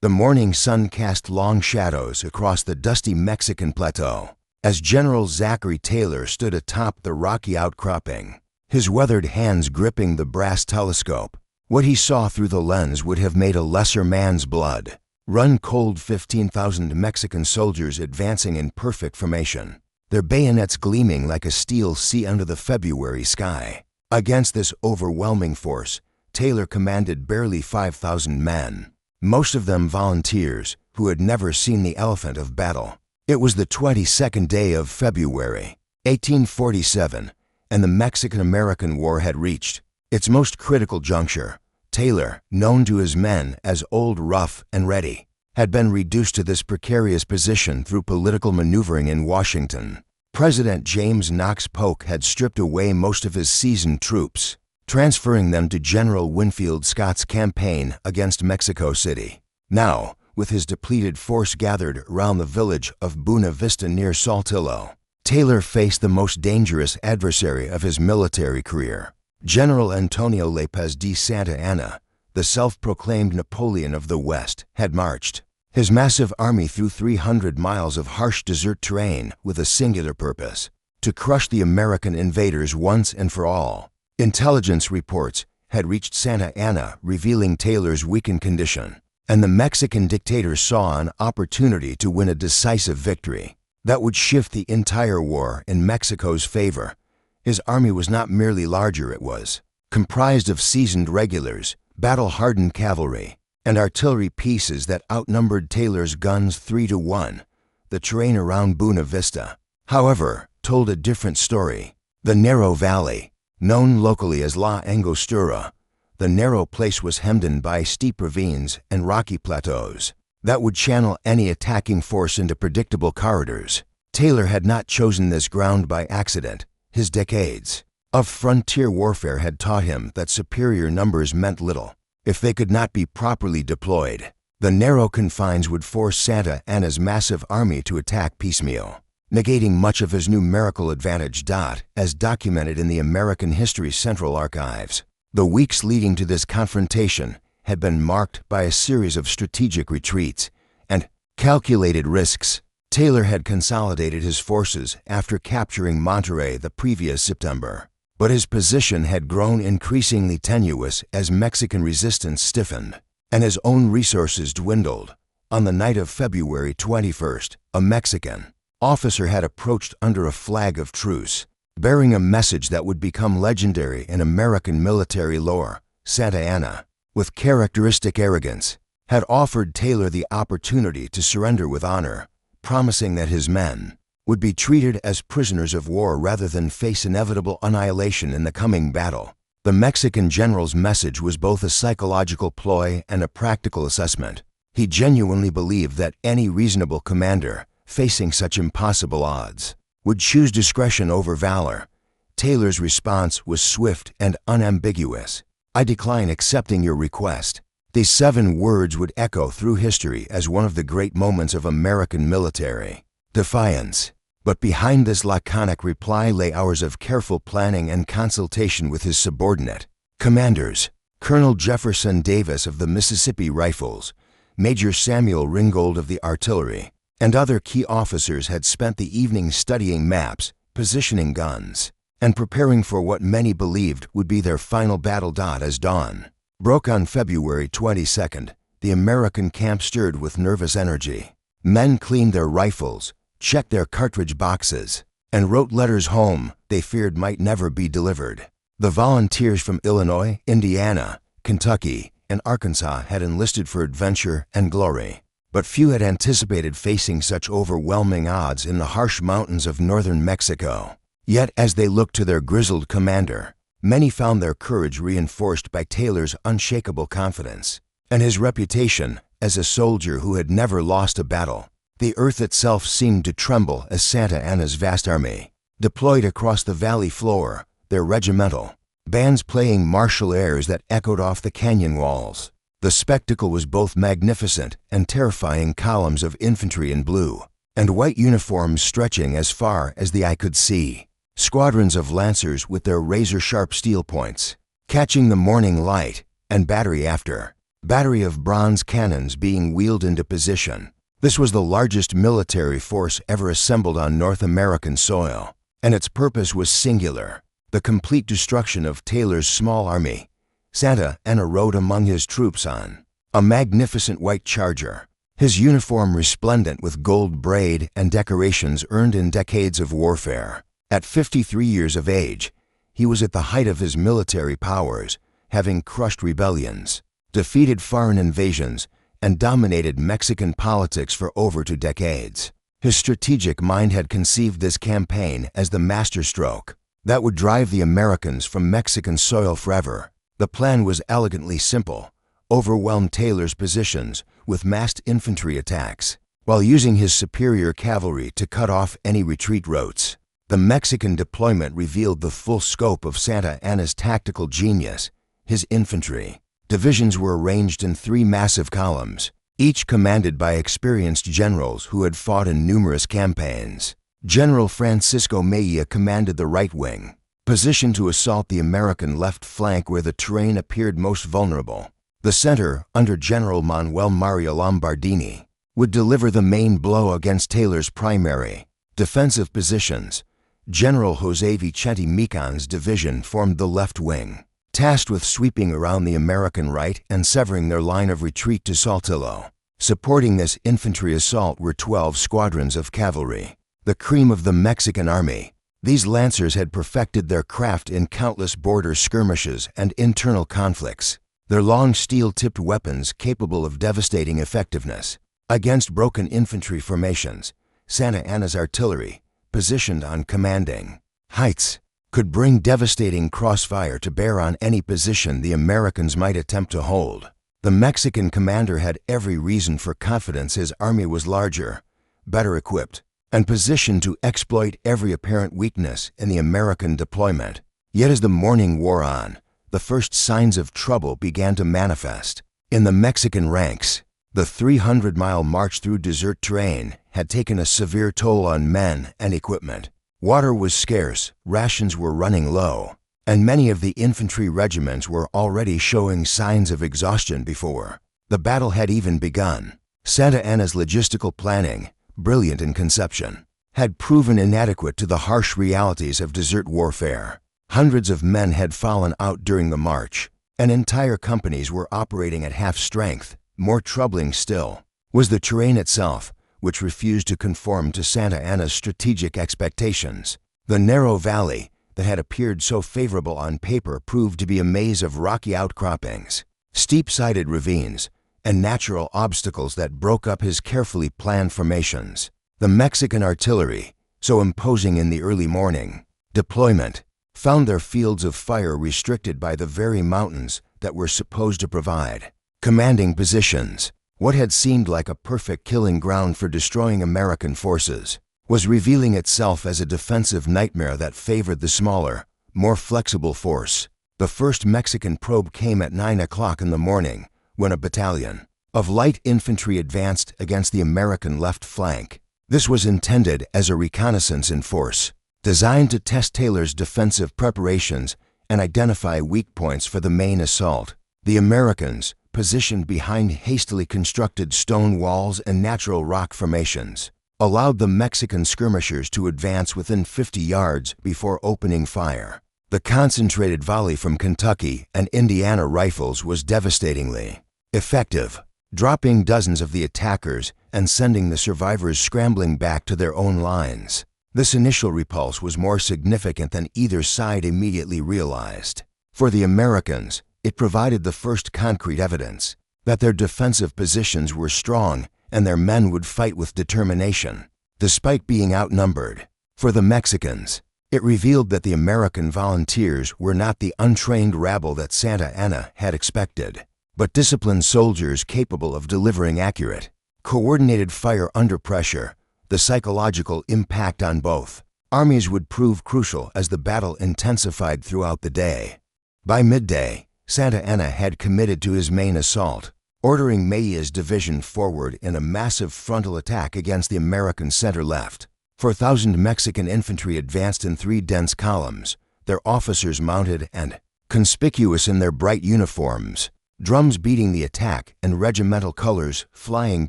The morning sun cast long shadows across the dusty Mexican plateau as General Zachary Taylor stood atop the rocky outcropping, his weathered hands gripping the brass telescope. What he saw through the lens would have made a lesser man's blood run cold. 15,000 Mexican soldiers advancing in perfect formation, their bayonets gleaming like a steel sea under the February sky. Against this overwhelming force, Taylor commanded barely 5,000 men, most of them volunteers who had never seen the elephant of battle. It was the 22nd day of February, 1847, and the Mexican-American War had reached its most critical juncture. Taylor, known to his men as Old Rough and Ready, had been reduced to this precarious position through political maneuvering in Washington. President James Knox Polk had stripped away most of his seasoned troops, transferring them to General Winfield Scott's campaign against Mexico City. Now, with his depleted force gathered around the village of Buena Vista near Saltillo, Taylor faced the most dangerous adversary of his military career. General Antonio López de Santa Anna, the self-proclaimed Napoleon of the West, had marched his massive army through 300 miles of harsh desert terrain with a singular purpose: to crush the American invaders once and for all. Intelligence reports had reached Santa Anna revealing Taylor's weakened condition, and the Mexican dictator saw an opportunity to win a decisive victory that would shift the entire war in Mexico's favor. His army was not merely larger, it was comprised of seasoned regulars, battle-hardened cavalry, and artillery pieces that outnumbered Taylor's guns 3-1. The terrain around Buena Vista, however, told a different story. The narrow valley, known locally as La Angostura, the narrow place was hemmed in by steep ravines and rocky plateaus that would channel any attacking force into predictable corridors. Taylor had not chosen this ground by accident. His decades of frontier warfare had taught him that superior numbers meant little if they could not be properly deployed. The narrow confines would force Santa Anna's massive army to attack piecemeal, negating much of his numerical advantage. As documented in the American History Central Archives, the weeks leading to this confrontation had been marked by a series of strategic retreats and calculated risks. Taylor had consolidated his forces after capturing Monterrey the previous September, but his position had grown increasingly tenuous as Mexican resistance stiffened and his own resources dwindled. On the night of February 21st, a Mexican officer had approached under a flag of truce, bearing a message that would become legendary in American military lore. Santa Anna, with characteristic arrogance, had offered Taylor the opportunity to surrender with honor, promising that his men would be treated as prisoners of war rather than face inevitable annihilation in the coming battle. The Mexican general's message was both a psychological ploy and a practical assessment. He genuinely believed that any reasonable commander, facing such impossible odds, would choose discretion over valor. Taylor's response was swift and unambiguous. "I decline accepting your request." These 7 words would echo through history as one of the great moments of American military defiance. But behind this laconic reply lay hours of careful planning and consultation with his subordinate commanders. Colonel Jefferson Davis of the Mississippi Rifles, Major Samuel Ringgold of the Artillery, and other key officers had spent the evening studying maps, positioning guns, and preparing for what many believed would be their final battle. As dawn broke on February 22nd, the American camp stirred with nervous energy. Men cleaned their rifles, checked their cartridge boxes, and wrote letters home they feared might never be delivered. The volunteers from Illinois, Indiana, Kentucky, and Arkansas had enlisted for adventure and glory, but few had anticipated facing such overwhelming odds in the harsh mountains of northern Mexico. Yet as they looked to their grizzled commander, many found their courage reinforced by Taylor's unshakable confidence and his reputation as a soldier who had never lost a battle. The earth itself seemed to tremble as Santa Anna's vast army deployed across the valley floor, their regimental bands playing martial airs that echoed off the canyon walls. The spectacle was both magnificent and terrifying. Columns of infantry in blue and white uniforms stretching as far as the eye could see. Squadrons of lancers with their razor-sharp steel points catching the morning light, and battery after battery of bronze cannons being wheeled into position. This was the largest military force ever assembled on North American soil, and its purpose was singular: the complete destruction of Taylor's small army. Santa Anna rode among his troops on a magnificent white charger, his uniform resplendent with gold braid and decorations earned in decades of warfare. At 53 years of age, he was at the height of his military powers, having crushed rebellions, defeated foreign invasions, and dominated Mexican politics for over 2 decades. His strategic mind had conceived this campaign as the masterstroke that would drive the Americans from Mexican soil forever. The plan was elegantly simple: overwhelm Taylor's positions with massed infantry attacks, while using his superior cavalry to cut off any retreat routes. The Mexican deployment revealed the full scope of Santa Anna's tactical genius. His infantry divisions were arranged in 3 massive columns, each commanded by experienced generals who had fought in numerous campaigns. General Francisco Mejia commanded the right wing, positioned to assault the American left flank where the terrain appeared most vulnerable. The center, under General Manuel Maria Lombardini, would deliver the main blow against Taylor's primary defensive positions. General José Vicente Micon's division formed the left wing, tasked with sweeping around the American right and severing their line of retreat to Saltillo. Supporting this infantry assault were 12 squadrons of cavalry, the cream of the Mexican army. These lancers had perfected their craft in countless border skirmishes and internal conflicts, their long steel-tipped weapons capable of devastating effectiveness. Against broken infantry formations, Santa Anna's artillery, positioned on commanding heights, could bring devastating crossfire to bear on any position the Americans might attempt to hold. The Mexican commander had every reason for confidence. His army was larger, better equipped, and positioned to exploit every apparent weakness in the American deployment. Yet as the morning wore on, the first signs of trouble began to manifest. In the Mexican ranks, the 300-mile march through desert terrain had taken a severe toll on men and equipment. Water was scarce, rations were running low, and many of the infantry regiments were already showing signs of exhaustion before the battle had even begun. Santa Anna's logistical planning, brilliant in conception, had proven inadequate to the harsh realities of desert warfare. Hundreds of men had fallen out during the march, and entire companies were operating at half strength. More troubling still was the terrain itself, which refused to conform to Santa Anna's strategic expectations. The narrow valley that had appeared so favorable on paper proved to be a maze of rocky outcroppings, steep-sided ravines, and natural obstacles that broke up his carefully planned formations. The Mexican artillery, so imposing in the early morning deployment, found their fields of fire restricted by the very mountains that were supposed to provide commanding positions. What had seemed like a perfect killing ground for destroying American forces was revealing itself as a defensive nightmare that favored the smaller, more flexible force. The first Mexican probe came at 9 o'clock in the morning, when a battalion of light infantry advanced against the American left flank. This was intended as a reconnaissance in force, designed to test Taylor's defensive preparations and identify weak points for the main assault. The Americans, positioned behind hastily constructed stone walls and natural rock formations, allowed the Mexican skirmishers to advance within 50 yards before opening fire. The concentrated volley from Kentucky and Indiana rifles was devastatingly effective, dropping dozens of the attackers and sending the survivors scrambling back to their own lines. This initial repulse was more significant than either side immediately realized. For the Americans, it provided the first concrete evidence that their defensive positions were strong and their men would fight with determination, despite being outnumbered. For the Mexicans, it revealed that the American volunteers were not the untrained rabble that Santa Anna had expected, but disciplined soldiers capable of delivering accurate, coordinated fire under pressure. The psychological impact on both armies would prove crucial as the battle intensified throughout the day. By midday, Santa Anna had committed to his main assault, ordering Mejia's division forward in a massive frontal attack against the American center-left. 4,000 Mexican infantry advanced in 3 dense columns, their officers mounted and conspicuous in their bright uniforms. drums beating the attack and regimental colors flying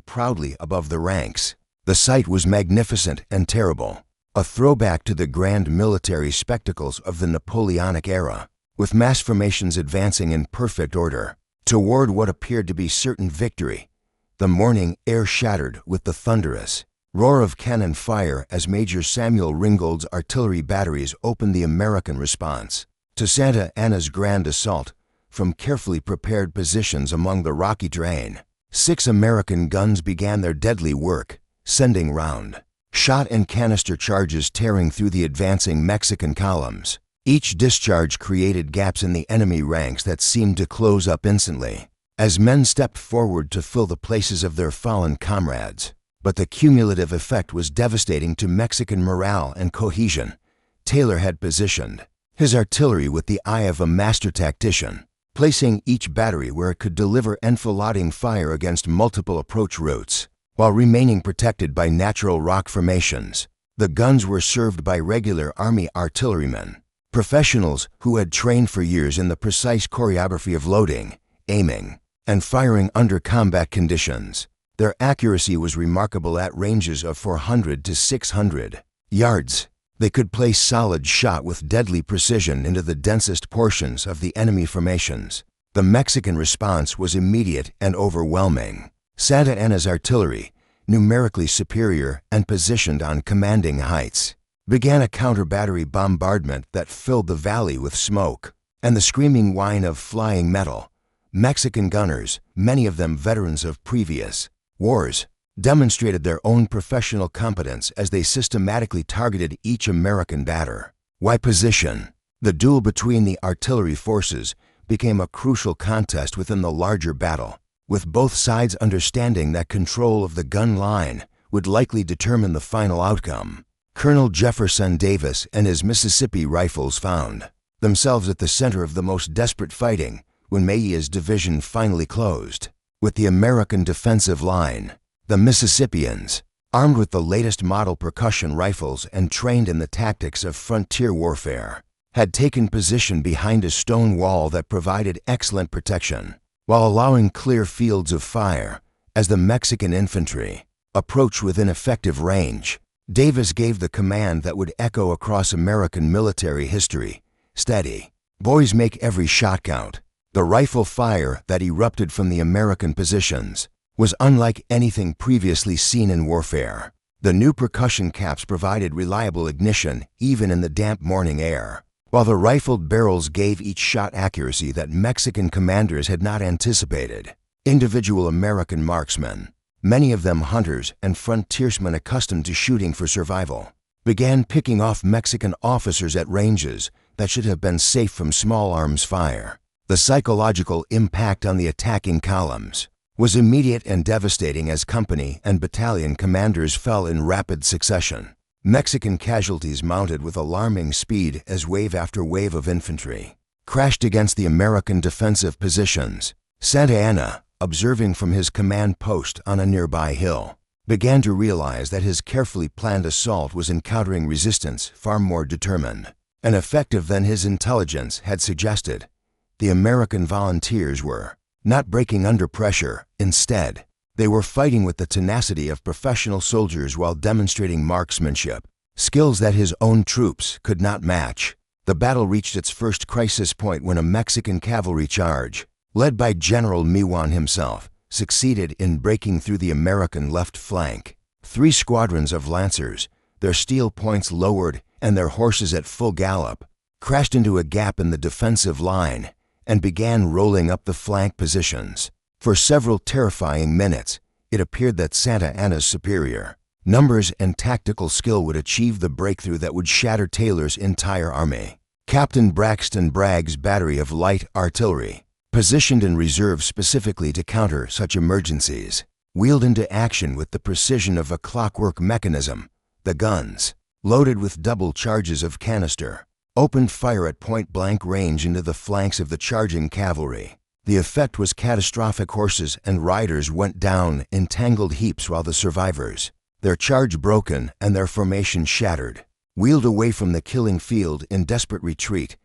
proudly above the ranks. The sight was magnificent and terrible, a throwback to the grand military spectacles of the Napoleonic era, with mass formations advancing in perfect order toward what appeared to be certain victory. The morning air shattered with the thunderous roar of cannon fire as Major Samuel Ringgold's artillery batteries opened the American response to Santa Anna's grand assault from carefully prepared positions among the rocky terrain. 6 American guns began their deadly work, sending round shot and canister charges tearing through the advancing Mexican columns. Each discharge created gaps in the enemy ranks that seemed to close up instantly as men stepped forward to fill the places of their fallen comrades. But the cumulative effect was devastating to Mexican morale and cohesion. Taylor had positioned his artillery with the eye of a master tactician, placing each battery where it could deliver enfilading fire against multiple approach routes, while remaining protected by natural rock formations. The guns were served by regular Army artillerymen, professionals who had trained for years in the precise choreography of loading, aiming, and firing under combat conditions. Their accuracy was remarkable at ranges of 400 to 600 yards. They could place solid shot with deadly precision into the densest portions of the enemy formations. The Mexican response was immediate and overwhelming. Santa Anna's artillery, numerically superior and positioned on commanding heights, began a counter-battery bombardment that filled the valley with smoke and the screaming whine of flying metal. Mexican gunners, many of them veterans of previous wars, demonstrated their own professional competence as they systematically targeted each American batter. Why position? The duel between the artillery forces became a crucial contest within the larger battle, with both sides understanding that control of the gun line would likely determine the final outcome. Colonel Jefferson Davis and his Mississippi Rifles found themselves at the center of the most desperate fighting when Mejia's division finally closed with the American defensive line. The Mississippians, armed with the latest model percussion rifles and trained in the tactics of frontier warfare, had taken position behind a stone wall that provided excellent protection, while allowing clear fields of fire as the Mexican infantry approached within effective range. Davis gave the command that would echo across American military history: "Steady. Boys, make every shot count." The rifle fire that erupted from the American positions was unlike anything previously seen in warfare. The new percussion caps provided reliable ignition even in the damp morning air, while the rifled barrels gave each shot accuracy that Mexican commanders had not anticipated. Individual American marksmen, many of them hunters and frontiersmen accustomed to shooting for survival, began picking off Mexican officers at ranges that should have been safe from small arms fire. The psychological impact on the attacking columns was immediate and devastating as company and battalion commanders fell in rapid succession. Mexican casualties mounted with alarming speed as wave after wave of infantry crashed against the American defensive positions. Santa Anna, observing from his command post on a nearby hill, began to realize that his carefully planned assault was encountering resistance far more determined and effective than his intelligence had suggested. The American volunteers were not breaking under pressure. Instead, they were fighting with the tenacity of professional soldiers while demonstrating marksmanship, skills that his own troops could not match. The battle reached its first crisis point when a Mexican cavalry charge, led by General Miwan himself, succeeded in breaking through the American left flank. 3 squadrons of lancers, their steel points lowered and their horses at full gallop, crashed into a gap in the defensive line and began rolling up the flank positions. For several terrifying minutes, it appeared that Santa Anna's superior numbers and tactical skill would achieve the breakthrough that would shatter Taylor's entire army. Captain Braxton Bragg's battery of light artillery, positioned in reserve specifically to counter such emergencies, wheeled into action with the precision of a clockwork mechanism. The guns, loaded with double charges of canister, opened fire at point-blank range into the flanks of the charging cavalry. The effect was catastrophic. Horses and riders went down in tangled heaps while the survivors, their charge broken and their formation shattered, wheeled away from the killing field in desperate retreat.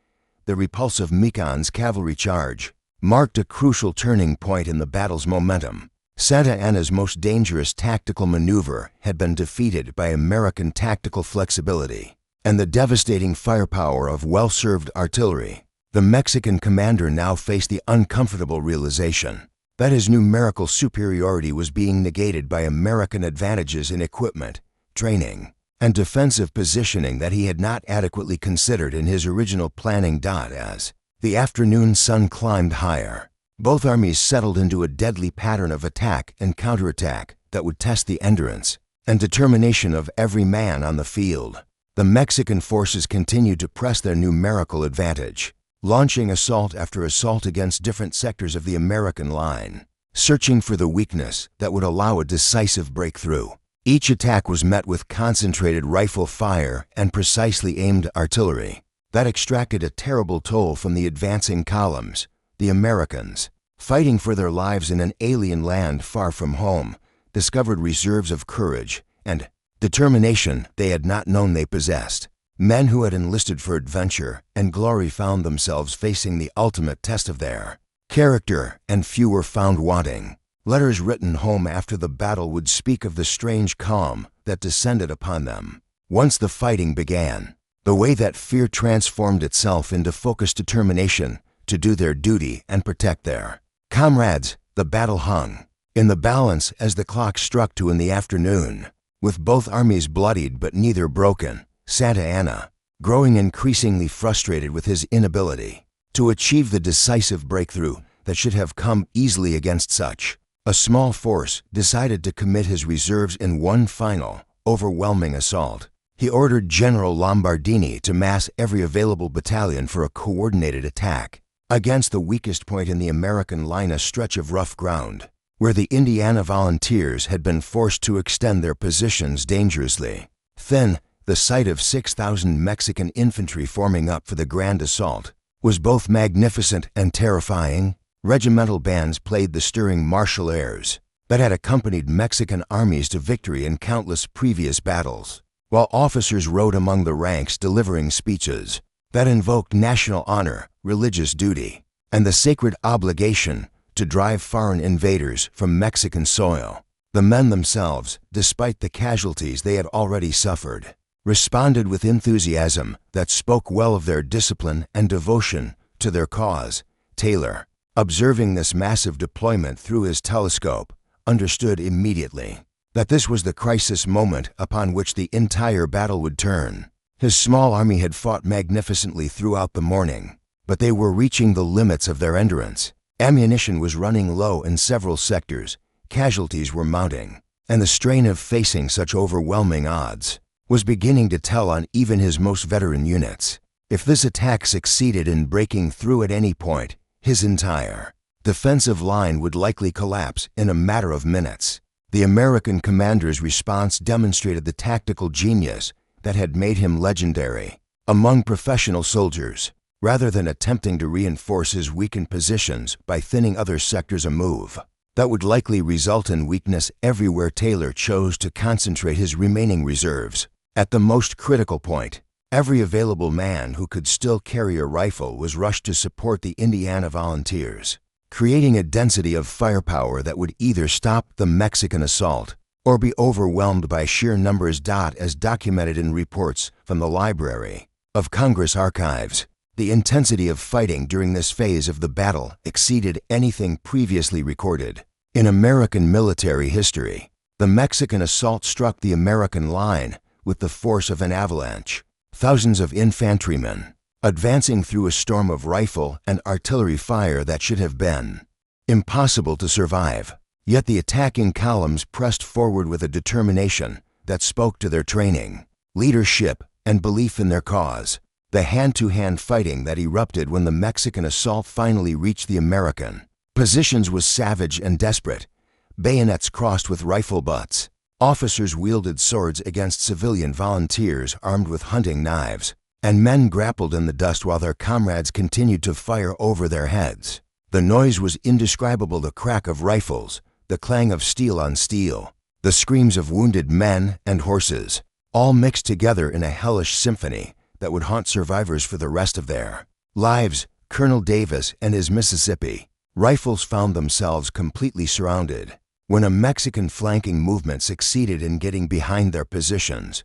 The repulsive Mican's cavalry charge marked a crucial turning point in the battle's momentum. Santa Anna's most dangerous tactical maneuver had been defeated by American tactical flexibility and the devastating firepower of well-served artillery. The Mexican commander now faced the uncomfortable realization that his numerical superiority was being negated by American advantages in equipment, training, and defensive positioning that he had not adequately considered in his original planning. As the afternoon sun climbed higher, both armies settled into a deadly pattern of attack and counterattack that would test the endurance and determination of every man on the field. The Mexican forces continued to press their numerical advantage, launching assault after assault against different sectors of the American line, searching for the weakness that would allow a decisive breakthrough. Each attack was met with concentrated rifle fire and precisely aimed artillery that extracted a terrible toll from the advancing columns. The Americans, fighting for their lives in an alien land far from home, discovered reserves of courage and determination they had not known they possessed. Men who had enlisted for adventure and glory found themselves facing the ultimate test of their character, and few were found wanting. Letters written home after the battle would speak of the strange calm that descended upon them once the fighting began, the way that fear transformed itself into focused determination to do their duty and protect their comrades. The battle hung in the balance as the clock struck 2 in the afternoon. With both armies bloodied but neither broken, Santa Anna, growing increasingly frustrated with his inability to achieve the decisive breakthrough that should have come easily against such a small force, decided to commit his reserves in one final, overwhelming assault. He ordered General Lombardini to mass every available battalion for a coordinated attack against the weakest point in the American line, a stretch of rough ground where the Indiana volunteers had been forced to extend their positions dangerously thin. The sight of 6,000 Mexican infantry forming up for the grand assault was both magnificent and terrifying. Regimental bands played the stirring martial airs that had accompanied Mexican armies to victory in countless previous battles, while officers rode among the ranks delivering speeches that invoked national honor, religious duty, and the sacred obligation to drive foreign invaders from Mexican soil. The men themselves, despite the casualties they had already suffered, responded with enthusiasm that spoke well of their discipline and devotion to their cause. Taylor, observing this massive deployment through his telescope, understood immediately that this was the crisis moment upon which the entire battle would turn. His small army had fought magnificently throughout the morning, but they were reaching the limits of their endurance. Ammunition was running low in several sectors, casualties were mounting, and the strain of facing such overwhelming odds was beginning to tell on even his most veteran units. If this attack succeeded in breaking through at any point, his entire defensive line would likely collapse in a matter of minutes. The American commander's response demonstrated the tactical genius that had made him legendary among professional soldiers. Rather than attempting to reinforce his weakened positions by thinning other sectors, a move that would likely result in weakness everywhere, Taylor chose to concentrate his remaining reserves at the most critical point. Every available man who could still carry a rifle was rushed to support the Indiana volunteers, creating a density of firepower that would either stop the Mexican assault or be overwhelmed by sheer numbers. As documented in reports from the Library of Congress archives, the intensity of fighting during this phase of the battle exceeded anything previously recorded in American military history. The Mexican assault struck the American line with the force of an avalanche. Thousands of infantrymen, advancing through a storm of rifle and artillery fire that should have been impossible to survive. Yet the attacking columns pressed forward with a determination that spoke to their training, leadership, and belief in their cause. The hand-to-hand fighting that erupted when the Mexican assault finally reached the American positions was savage and desperate. Bayonets crossed with rifle butts. Officers wielded swords against civilian volunteers armed with hunting knives, and men grappled in the dust while their comrades continued to fire over their heads. The noise was indescribable: the crack of rifles, the clang of steel on steel, the screams of wounded men and horses, all mixed together in a hellish symphony that would haunt survivors for the rest of their lives. Colonel Davis and his Mississippi Rifles found themselves completely surrounded. When a Mexican flanking movement succeeded in getting behind their positions,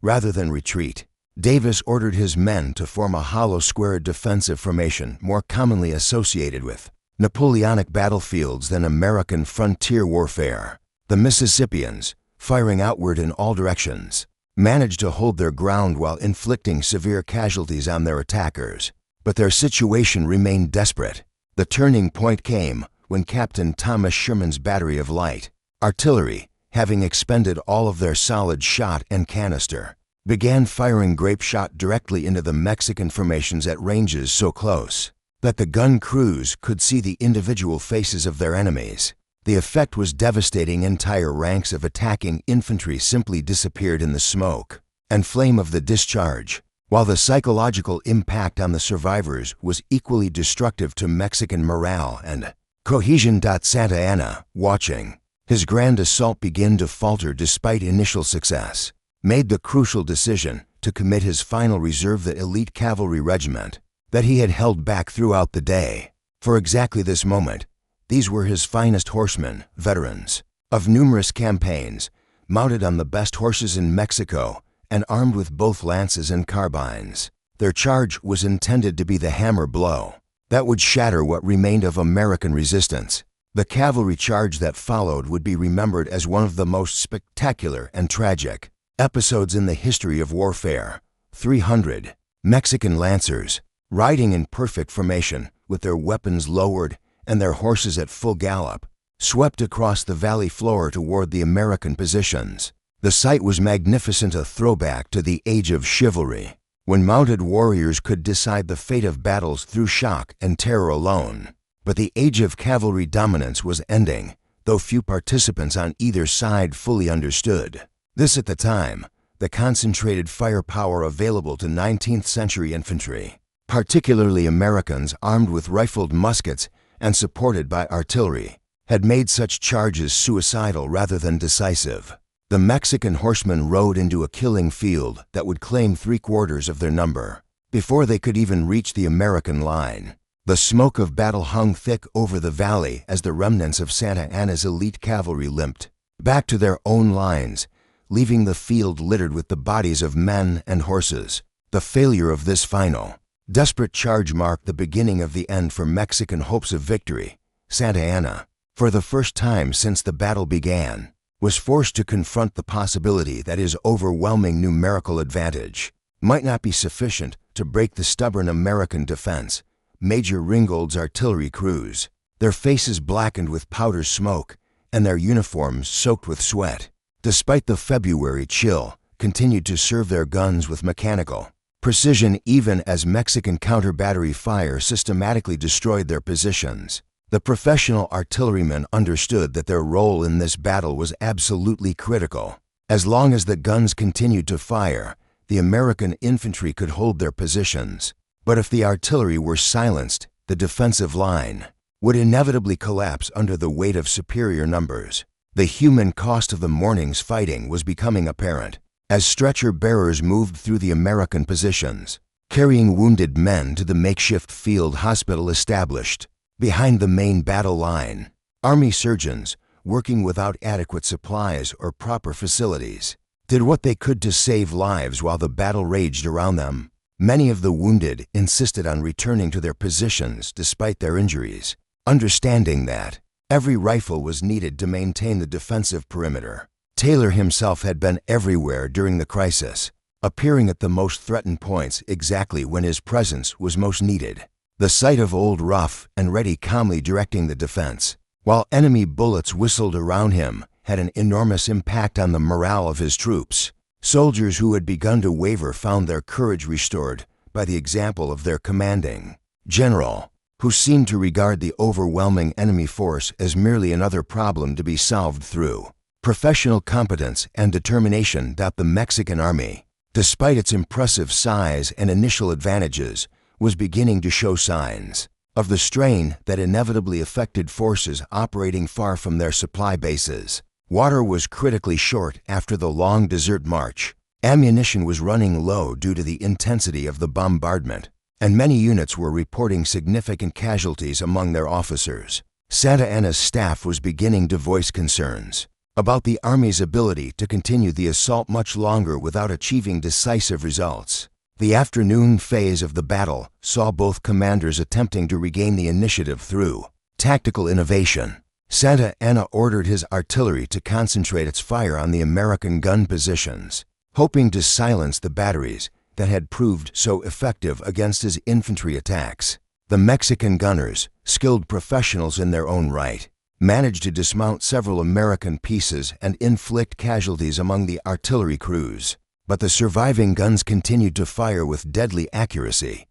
rather than retreat, Davis ordered his men to form a hollow square defensive formation more commonly associated with Napoleonic battlefields than American frontier warfare. The Mississippians, firing outward in all directions, managed to hold their ground while inflicting severe casualties on their attackers. But their situation remained desperate. The turning point came when Captain Thomas Sherman's battery of light artillery, having expended all of their solid shot and canister, began firing grape shot directly into the Mexican formations at ranges so close that the gun crews could see the individual faces of their enemies. The effect was devastating. Entire ranks of attacking infantry simply disappeared in the smoke and flame of the discharge, while the psychological impact on the survivors was equally destructive to Mexican morale and cohesion. Santa Anna, watching his grand assault begin to falter despite initial success, made the crucial decision to commit his final reserve, the elite cavalry regiment that he had held back throughout the day. For exactly this moment, these were his finest horsemen, veterans of numerous campaigns, mounted on the best horses in Mexico and armed with both lances and carbines. Their charge was intended to be the hammer blow that would shatter what remained of American resistance. The cavalry charge that followed would be remembered as one of the most spectacular and tragic episodes in the history of warfare. 300 Mexican lancers, riding in perfect formation with their weapons lowered and their horses at full gallop, swept across the valley floor toward the American positions. The sight was magnificent, a throwback to the age of chivalry, when mounted warriors could decide the fate of battles through shock and terror alone. But the age of cavalry dominance was ending, though few participants on either side fully understood this at the time. The concentrated firepower available to 19th century infantry, particularly Americans armed with rifled muskets and supported by artillery, had made such charges suicidal rather than decisive. The Mexican horsemen rode into a killing field that would claim 3/4 of their number before they could even reach the American line. The smoke of battle hung thick over the valley as the remnants of Santa Anna's elite cavalry limped back to their own lines, leaving the field littered with the bodies of men and horses. The failure of this final, desperate charge marked the beginning of the end for Mexican hopes of victory. Santa Anna, for the first time since the battle began, was forced to confront the possibility that his overwhelming numerical advantage might not be sufficient to break the stubborn American defense. Major Ringgold's artillery crews, their faces blackened with powder smoke and their uniforms soaked with sweat, despite the February chill, continued to serve their guns with mechanical precision even as Mexican counter-battery fire systematically destroyed their positions. The professional artillerymen understood that their role in this battle was absolutely critical. As long as the guns continued to fire, the American infantry could hold their positions. But if the artillery were silenced, the defensive line would inevitably collapse under the weight of superior numbers. The human cost of the morning's fighting was becoming apparent as stretcher bearers moved through the American positions, carrying wounded men to the makeshift field hospital established behind the main battle line. Army surgeons, working without adequate supplies or proper facilities, did what they could to save lives while the battle raged around them. Many of the wounded insisted on returning to their positions despite their injuries, understanding that every rifle was needed to maintain the defensive perimeter. Taylor himself had been everywhere during the crisis, appearing at the most threatened points exactly when his presence was most needed. The sight of Old Rough and Ready calmly directing the defense, while enemy bullets whistled around him, had an enormous impact on the morale of his troops. Soldiers who had begun to waver found their courage restored by the example of their commanding general, who seemed to regard the overwhelming enemy force as merely another problem to be solved through professional competence and determination. The Mexican army, despite its impressive size and initial advantages, was beginning to show signs of the strain that inevitably affected forces operating far from their supply bases. Water was critically short after the long desert march. Ammunition was running low due to the intensity of the bombardment, and many units were reporting significant casualties among their officers. Santa Anna's staff was beginning to voice concerns about the Army's ability to continue the assault much longer without achieving decisive results. The afternoon phase of the battle saw both commanders attempting to regain the initiative through tactical innovation. Santa Anna ordered his artillery to concentrate its fire on the American gun positions, hoping to silence the batteries that had proved so effective against his infantry attacks. The Mexican gunners, skilled professionals in their own right, managed to dismount several American pieces and inflict casualties among the artillery crews. But the surviving guns continued to fire with deadly accuracy.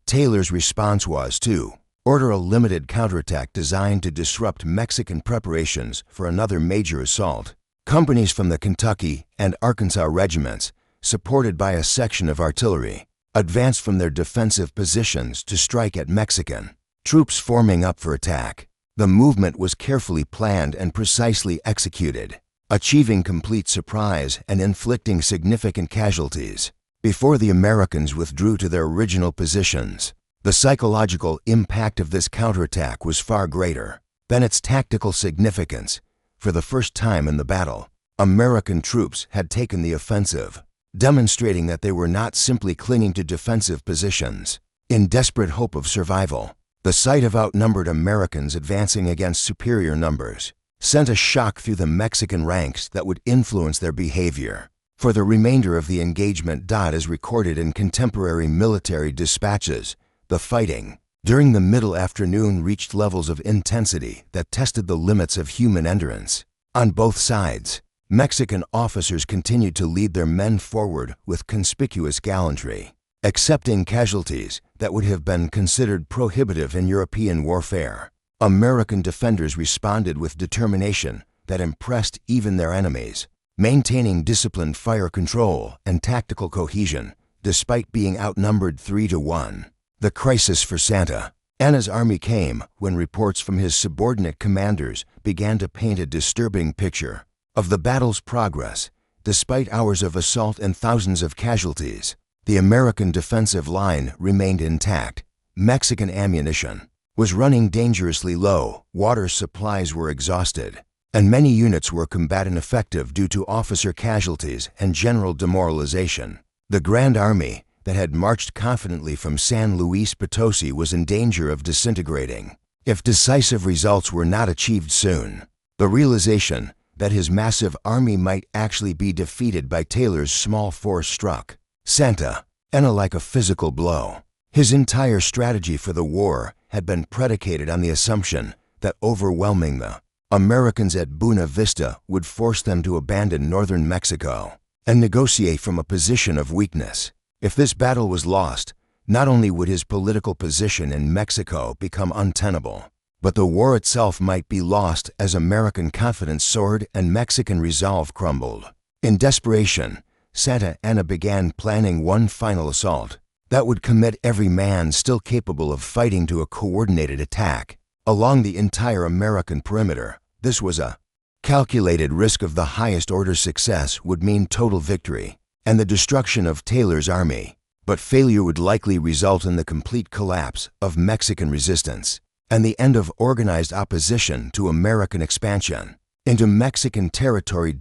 Taylor's response was to order a limited counterattack designed to disrupt Mexican preparations for another major assault. Companies from the Kentucky and Arkansas regiments, supported by a section of artillery, advanced from their defensive positions to strike at Mexican troops forming up for attack. The movement was carefully planned and precisely executed, achieving complete surprise and inflicting significant casualties before the Americans withdrew to their original positions. The psychological impact of this counterattack was far greater than its tactical significance. For the first time in the battle, American troops had taken the offensive, demonstrating that they were not simply clinging to defensive positions in desperate hope of survival. The sight of outnumbered Americans advancing against superior numbers sent a shock through the Mexican ranks that would influence their behavior for the remainder of the engagement. As recorded in contemporary military dispatches, the fighting during the middle afternoon reached levels of intensity that tested the limits of human endurance. On both sides, Mexican officers continued to lead their men forward with conspicuous gallantry, accepting casualties that would have been considered prohibitive in European warfare. American defenders responded with determination that impressed even their enemies, maintaining disciplined fire control and tactical cohesion despite being outnumbered 3-1. The crisis for Santa Anna's army came when reports from his subordinate commanders began to paint a disturbing picture of the battle's progress. Despite hours of assault and thousands of casualties, the American defensive line remained intact. Mexican ammunition was running dangerously low, water supplies were exhausted, and many units were combat ineffective due to officer casualties and general demoralization. The Grand Army that had marched confidently from San Luis Potosi was in danger of disintegrating if decisive results were not achieved soon. The realization that his massive army might actually be defeated by Taylor's small force struck Santa Anna like a physical blow. His entire strategy for the war had been predicated on the assumption that overwhelming the Americans at Buena Vista would force them to abandon northern Mexico and negotiate from a position of weakness. If this battle was lost, not only would his political position in Mexico become untenable, but the war itself might be lost as American confidence soared and Mexican resolve crumbled. In desperation, Santa Anna began planning one final assault that would commit every man still capable of fighting to a coordinated attack along the entire American perimeter. This was a calculated risk. Of the highest order. Success would mean total victory and the destruction of Taylor's army, but failure would likely result in the complete collapse of Mexican resistance and the end of organized opposition to American expansion into Mexican territory.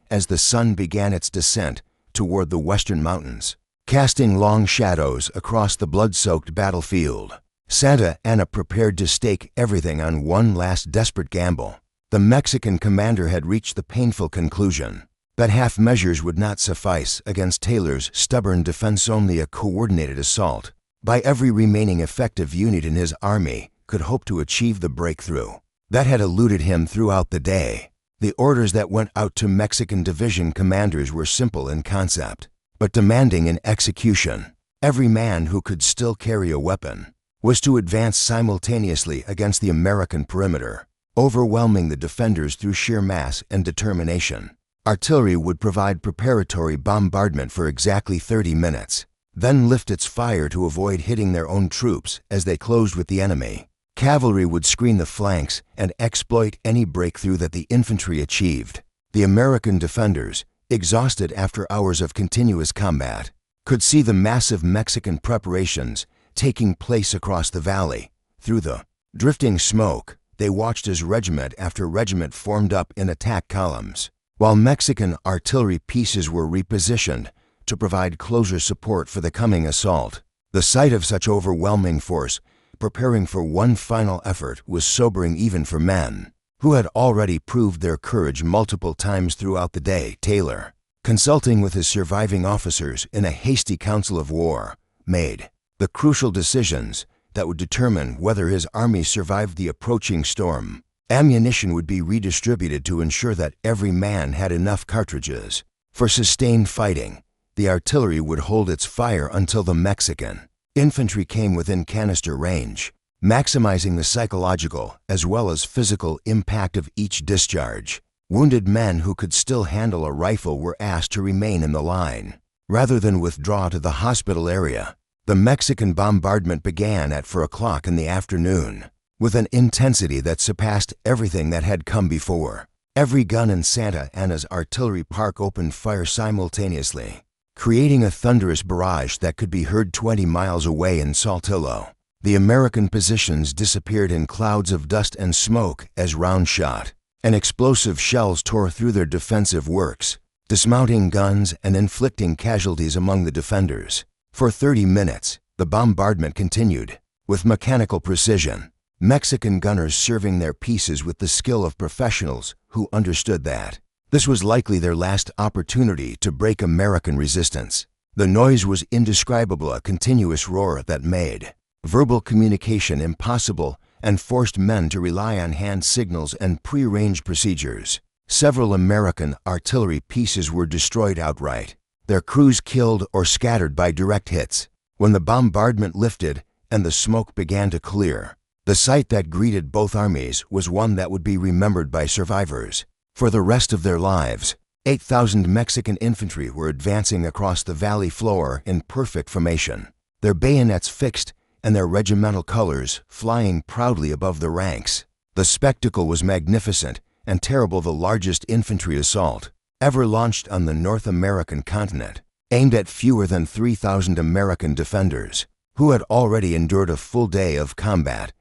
As the sun began its descent toward the western mountains, casting long shadows across the blood-soaked battlefield, Santa Anna prepared to stake everything on one last desperate gamble. The Mexican commander had reached the painful conclusion that half measures would not suffice against Taylor's stubborn defense. Only a coordinated assault by every remaining effective unit in his army could hope to achieve the breakthrough that had eluded him throughout the day. The orders that went out to Mexican division commanders were simple in concept, but demanding in execution. Every man who could still carry a weapon was to advance simultaneously against the American perimeter, overwhelming the defenders through sheer mass and determination. Artillery would provide preparatory bombardment for exactly 30 minutes, then lift its fire to avoid hitting their own troops as they closed with the enemy. Cavalry would screen the flanks and exploit any breakthrough that the infantry achieved. The American defenders, exhausted after hours of continuous combat, could see the massive Mexican preparations taking place across the valley. Through the drifting smoke, they watched as regiment after regiment formed up in attack columns, while Mexican artillery pieces were repositioned to provide closer support for the coming assault. The sight of such overwhelming force preparing for one final effort was sobering even for men who had already proved their courage multiple times throughout the day. Taylor, consulting with his surviving officers in a hasty council of war, made the crucial decisions that would determine whether his army survived the approaching storm. Ammunition would be redistributed to ensure that every man had enough cartridges for sustained fighting. The artillery would hold its fire until the Mexican infantry came within canister range, maximizing the psychological as well as physical impact of each discharge. Wounded men who could still handle a rifle were asked to remain in the line, rather than withdraw to the hospital area. The Mexican bombardment began at 4 o'clock in the afternoon, with an intensity that surpassed everything that had come before. Every gun in Santa Ana's artillery park opened fire simultaneously, creating a thunderous barrage that could be heard 20 miles away in Saltillo. The American positions disappeared in clouds of dust and smoke as round shot and explosive shells tore through their defensive works, dismounting guns and inflicting casualties among the defenders. For 30 minutes, the bombardment continued, with mechanical precision, Mexican gunners serving their pieces with the skill of professionals who understood that this was likely their last opportunity to break American resistance. The noise was indescribable, a continuous roar that made verbal communication impossible and forced men to rely on hand signals and prearranged procedures. Several American artillery pieces were destroyed outright, their crews killed or scattered by direct hits. When the bombardment lifted and the smoke began to clear, the sight that greeted both armies was one that would be remembered by survivors for the rest of their lives. 8,000 Mexican infantry were advancing across the valley floor in perfect formation, their bayonets fixed and their regimental colors flying proudly above the ranks. The spectacle was magnificent and terrible, the largest infantry assault ever launched on the North American continent, aimed at fewer than 3,000 American defenders who had already endured a full day of combat.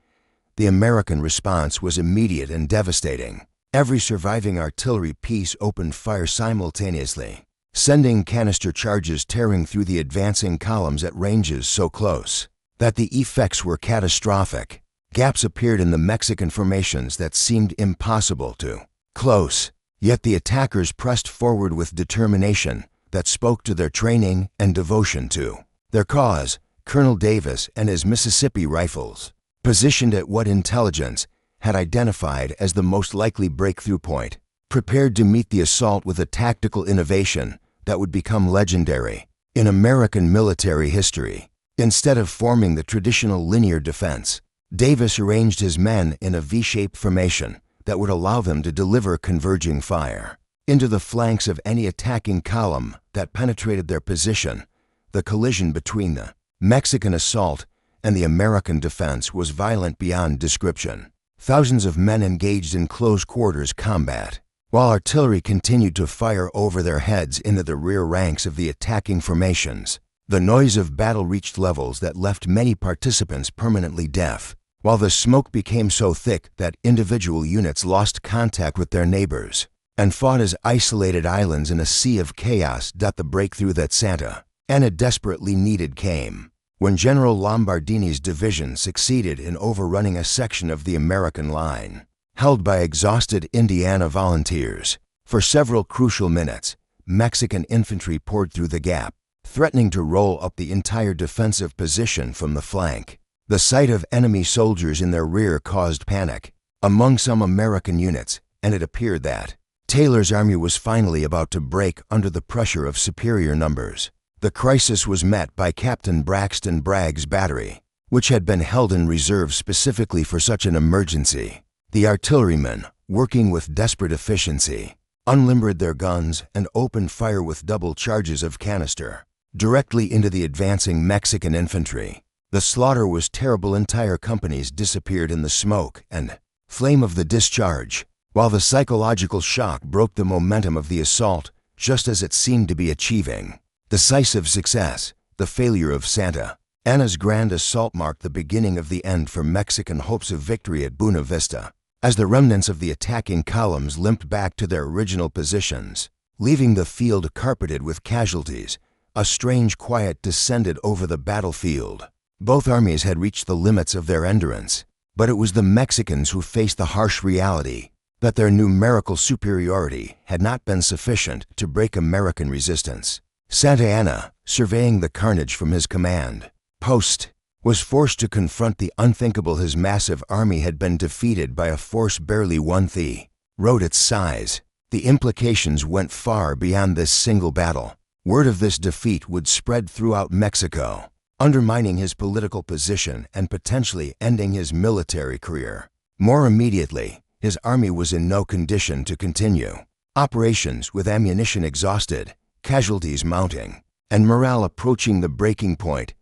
The American response was immediate and devastating. Every surviving artillery piece opened fire simultaneously, sending canister charges tearing through the advancing columns at ranges so close that the effects were catastrophic. Gaps appeared in the Mexican formations that seemed impossible to close, yet the attackers pressed forward with determination that spoke to their training and devotion to their cause. Colonel Davis and his Mississippi Rifles, positioned at what intelligence had identified as the most likely breakthrough point, prepared to meet the assault with a tactical innovation that would become legendary in American military history. Instead of forming the traditional linear defense, Davis arranged his men in a V-shaped formation that would allow them to deliver converging fire into the flanks of any attacking column that penetrated their position. The collision between the Mexican assault and the American defense was violent beyond description. Thousands of men engaged in close quarters combat, while artillery continued to fire over their heads into the rear ranks of the attacking formations. The noise of battle reached levels that left many participants permanently deaf, while the smoke became so thick that individual units lost contact with their neighbors and fought as isolated islands in a sea of chaos. The breakthrough that Santa Anna desperately needed came when General Lombardini's division succeeded in overrunning a section of the American line, held by exhausted Indiana volunteers. For several crucial minutes, Mexican infantry poured through the gap, threatening to roll up the entire defensive position from the flank. The sight of enemy soldiers in their rear caused panic among some American units, and it appeared that Taylor's army was finally about to break under the pressure of superior numbers. The crisis was met by Captain Braxton Bragg's battery, which had been held in reserve specifically for such an emergency. The artillerymen, working with desperate efficiency, unlimbered their guns and opened fire with double charges of canister directly into the advancing Mexican infantry. The slaughter was terrible. Entire companies disappeared in the smoke and flame of the discharge, while the psychological shock broke the momentum of the assault just as it seemed to be achieving decisive success. The failure of Santa Anna's grand assault marked the beginning of the end for Mexican hopes of victory at Buena Vista, as the remnants of the attacking columns limped back to their original positions, leaving the field carpeted with casualties. A strange quiet descended over the battlefield. Both armies had reached the limits of their endurance, but it was the Mexicans who faced the harsh reality that their numerical superiority had not been sufficient to break American resistance. Santa Anna, surveying the carnage from his command post, was forced to confront the unthinkable. His massive army had been defeated by a force barely one-third its size. The implications went far beyond this single battle. Word of this defeat would spread throughout Mexico, undermining his political position and potentially ending his military career. More immediately, his army was in no condition to continue operations with ammunition exhausted, casualties mounting, and morale approaching the breaking point.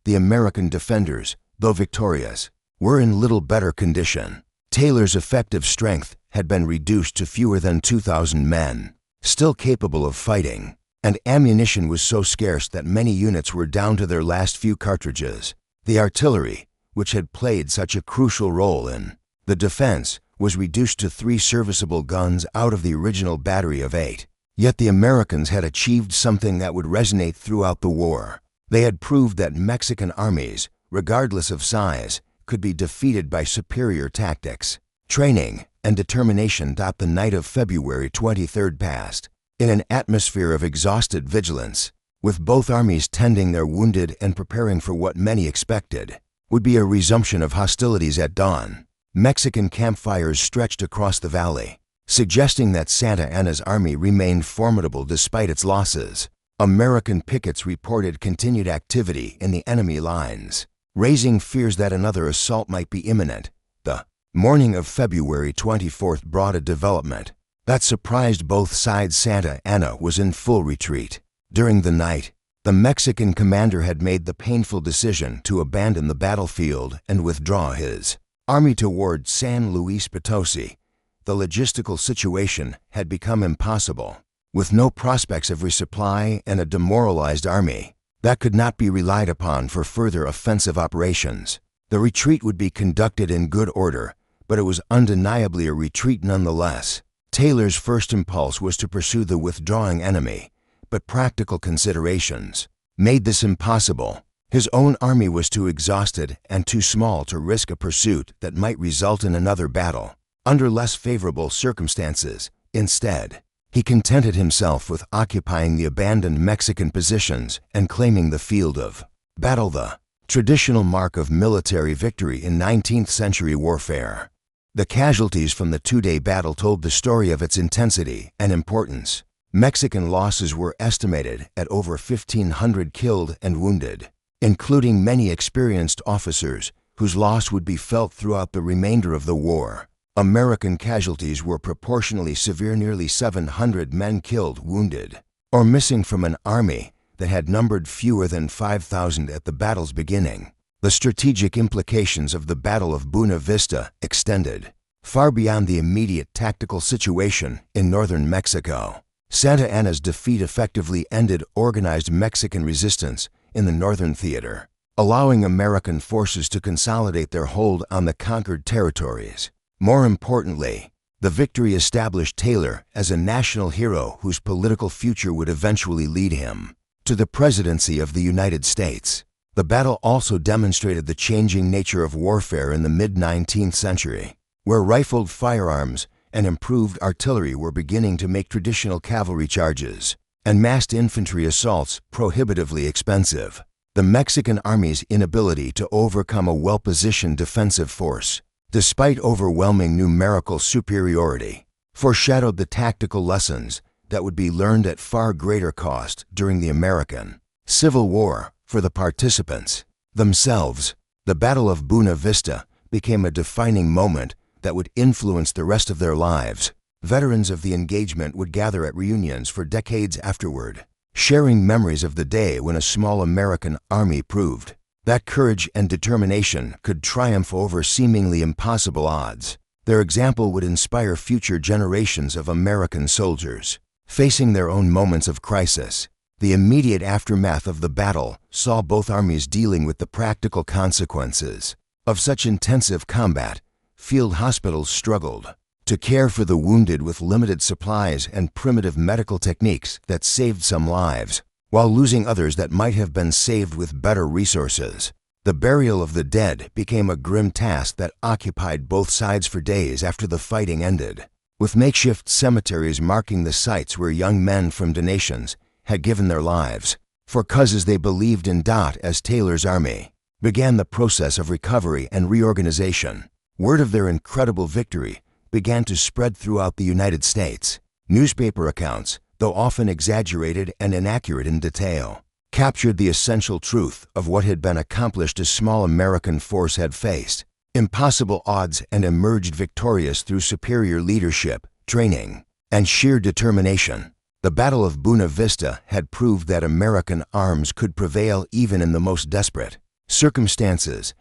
The American defenders, though victorious, were in little better condition. Taylor's effective strength had been reduced to fewer than 2,000 men, still capable of fighting, and ammunition was so scarce that many units were down to their last few cartridges. The artillery, which had played such a crucial role in the defense, was reduced to 3 serviceable guns out of the original battery of 8. Yet the Americans had achieved something that would resonate throughout the war. They had proved that Mexican armies, regardless of size, could be defeated by superior tactics, training, and determination. The night of February 23rd passed in an atmosphere of exhausted vigilance, with both armies tending their wounded and preparing for what many expected would be a resumption of hostilities at dawn. Mexican campfires stretched across the valley, suggesting that Santa Anna's army remained formidable despite its losses. American pickets reported continued activity in the enemy lines, raising fears that another assault might be imminent. The morning of February 24th brought a development that surprised both sides. Santa Anna was in full retreat. During the night, the Mexican commander had made the painful decision to abandon the battlefield and withdraw his army toward San Luis Potosi. The logistical situation had become impossible, with no prospects of resupply and a demoralized army that could not be relied upon for further offensive operations. The retreat would be conducted in good order, but it was undeniably a retreat nonetheless. Taylor's first impulse was to pursue the withdrawing enemy, but practical considerations made this impossible. His own army was too exhausted and too small to risk a pursuit that might result in another battle under less favorable circumstances. Instead, he contented himself with occupying the abandoned Mexican positions and claiming the field of battle, the traditional mark of military victory in 19th century warfare. The casualties from the 2-day battle told the story of its intensity and importance. Mexican losses were estimated at over 1,500 killed and wounded, including many experienced officers whose loss would be felt throughout the remainder of the war. American casualties were proportionally severe, nearly 700 men killed, wounded, or missing from an army that had numbered fewer than 5,000 at the battle's beginning. The strategic implications of the Battle of Buena Vista extended far beyond the immediate tactical situation in northern Mexico. Santa Anna's defeat effectively ended organized Mexican resistance in the northern theater, allowing American forces to consolidate their hold on the conquered territories. More importantly, the victory established Taylor as a national hero whose political future would eventually lead him to the presidency of the United States. The battle also demonstrated the changing nature of warfare in the mid-19th century, where rifled firearms and improved artillery were beginning to make traditional cavalry charges and massed infantry assaults prohibitively expensive. The Mexican army's inability to overcome a well-positioned defensive force, despite overwhelming numerical superiority, foreshadowed the tactical lessons that would be learned at far greater cost during the American Civil War. For the participants themselves, the Battle of Buena Vista became a defining moment that would influence the rest of their lives. Veterans of the engagement would gather at reunions for decades afterward, sharing memories of the day when a small American army proved that courage and determination could triumph over seemingly impossible odds. Their example would inspire future generations of American soldiers facing their own moments of crisis. The immediate aftermath of the battle saw both armies dealing with the practical consequences of such intensive combat. Field hospitals struggled to care for the wounded with limited supplies and primitive medical techniques that saved some lives, while losing others that might have been saved with better resources. The burial of the dead became a grim task that occupied both sides for days after the fighting ended, with makeshift cemeteries marking the sites where young men from donations had given their lives for causes they believed in. As Taylor's army began the process of recovery and reorganization, word of their incredible victory began to spread throughout the United States. Newspaper accounts, though often exaggerated and inaccurate in detail, captured the essential truth of what had been accomplished. A small American force had faced impossible odds and emerged victorious through superior leadership, training, and sheer determination. The Battle of Buena Vista had proved that American arms could prevail even in the most desperate circumstances,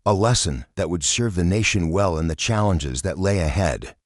a lesson that would serve the nation well in the challenges that lay ahead.